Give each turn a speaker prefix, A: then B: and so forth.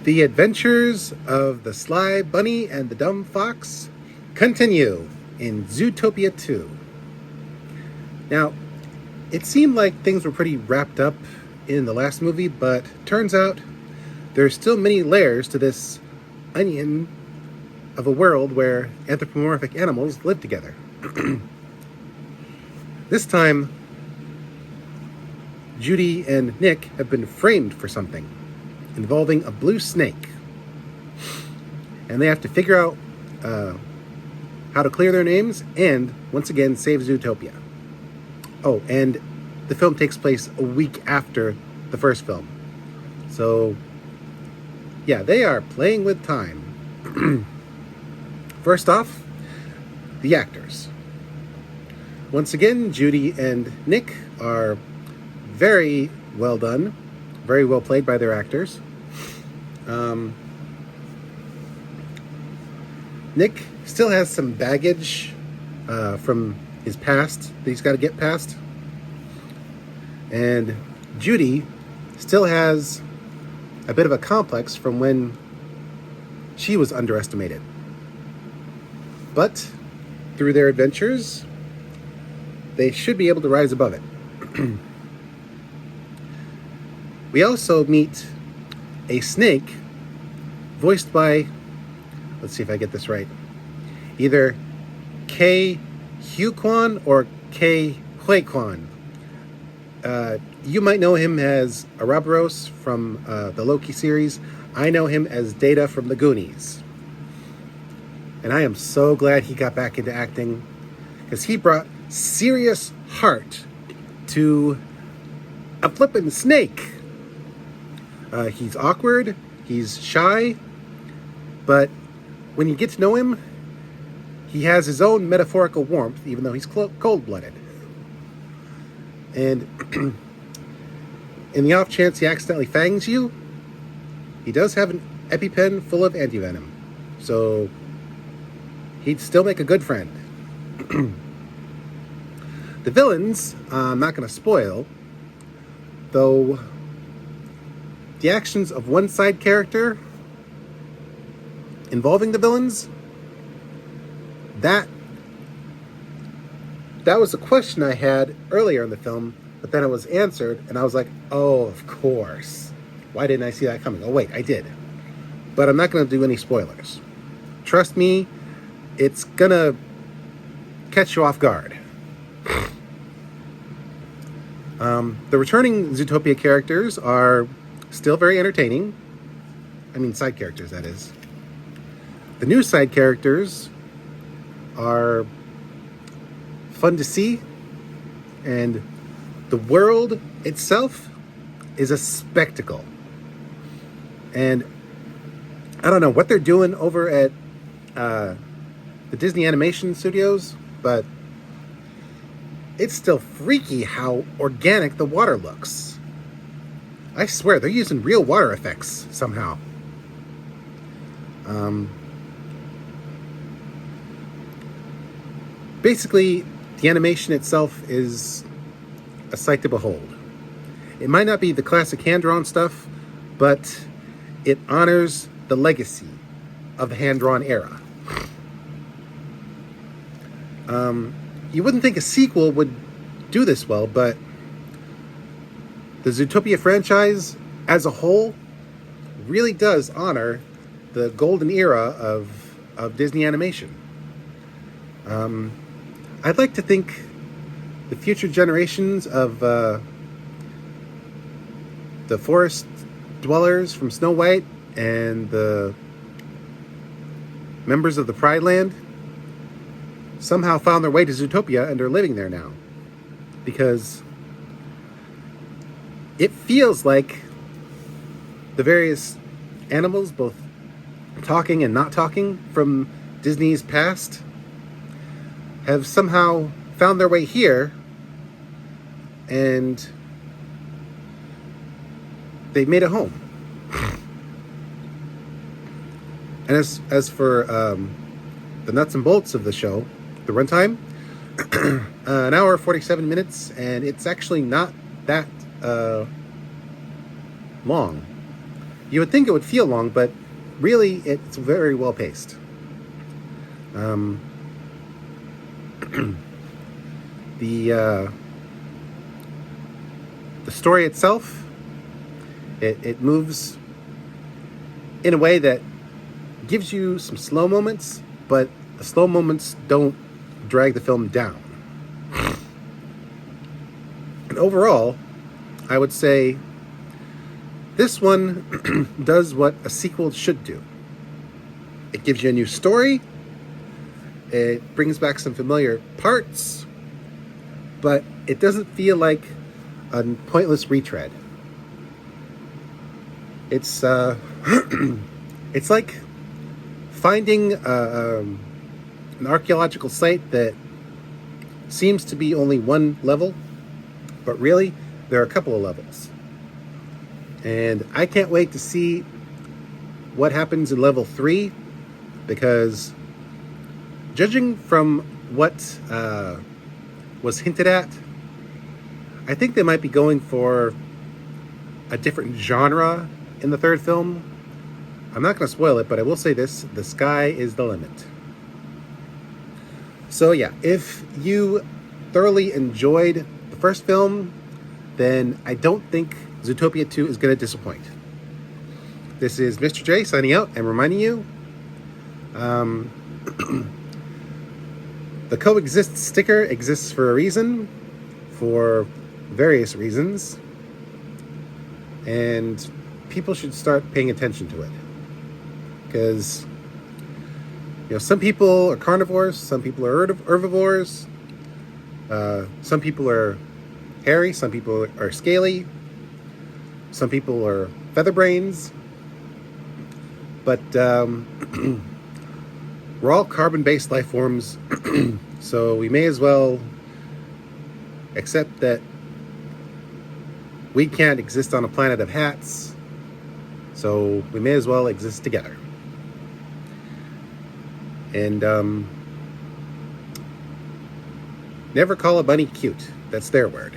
A: The adventures of the sly bunny and the dumb fox continue in Zootopia 2. Now, it seemed like things were pretty wrapped up in the last movie, but turns out there's still many layers to this onion of a world where anthropomorphic animals live together. This time, Judy and Nick have been framed for something involving a blue snake. And they have to figure out how to clear their names and, once again, save Zootopia. Oh, and the film takes place a week after the first film. So, yeah, they are playing with time. First off, the actors. Once again, Judy and Nick are very well done, very well played by their actors. Nick still has some baggage from his past that he's got to get past. And Judy still has a bit of a complex from when she was underestimated. But through their adventures, they should be able to rise above it. We also meet a snake voiced by, let's see if I get this right, either Kei Hu-kwan or Kei Hui-kwan. You might know him as Ouroboros from the Loki series. I know him as Data from the Goonies. And I am so glad he got back into acting, because he brought serious heart to a flippin' snake. He's awkward, he's shy, but when you get to know him, he has his own metaphorical warmth, even though he's cold-blooded. And in the off chance he accidentally fangs you, he does have an EpiPen full of antivenom. So he'd still make a good friend. The villains, I'm not going to spoil, though the actions of one side character involving the villains, that was a question I had earlier in the film, but then it was answered, and I was like, oh, of course. Why didn't I see that coming? Oh, wait, I did. But I'm not going to do any spoilers. Trust me, it's going to catch you off guard. The returning Zootopia characters are still very entertaining. I mean, side characters, that is. The new side characters are fun to see, and the world itself is a spectacle. And I don't know what they're doing over at the Disney Animation Studios, but it's still freaky how organic the water looks. I swear, they're using real water effects somehow. Basically, the animation itself is a sight to behold. It might not be the classic hand-drawn stuff, but it honors the legacy of the hand-drawn era. You wouldn't think a sequel would do this well, but the Zootopia franchise as a whole really does honor the golden era of Disney animation. I'd like to think the future generations of the forest dwellers from Snow White and the members of the Pride Land somehow found their way to Zootopia and are living there now. Because it feels like the various animals, both talking and not talking, from Disney's past have somehow found their way here, and they've made a home. And as for the nuts and bolts of the show, the runtime, an hour 47 minutes, and it's actually not that long. You would think it would feel long, but really it's very well paced. The story itself, it moves in a way that gives you some slow moments, but the slow moments don't drag the film down. And overall, I would say this one does what a sequel should do. It gives you a new story, it brings back some familiar parts, but it doesn't feel like a pointless retread. It's it's like finding an archaeological site that seems to be only one level, but really there are a couple of levels. And I can't wait to see what happens in level 3, because judging from what was hinted at, I think they might be going for a different genre in the third film. I'm not going to spoil it, but I will say this: the sky is the limit. So yeah, if you thoroughly enjoyed the first film, then I don't think Zootopia 2 is going to disappoint. This is Mr. J signing out and reminding you, the coexist sticker exists for a reason, for various reasons, and people should start paying attention to it. Because, some people are carnivores, some people are herbivores, some people are hairy, some people are scaly, some people are featherbrains, but we're all carbon-based life forms, so we may as well accept that we can't exist on a planet of hats, so we may as well exist together. And never call a bunny cute. That's their word.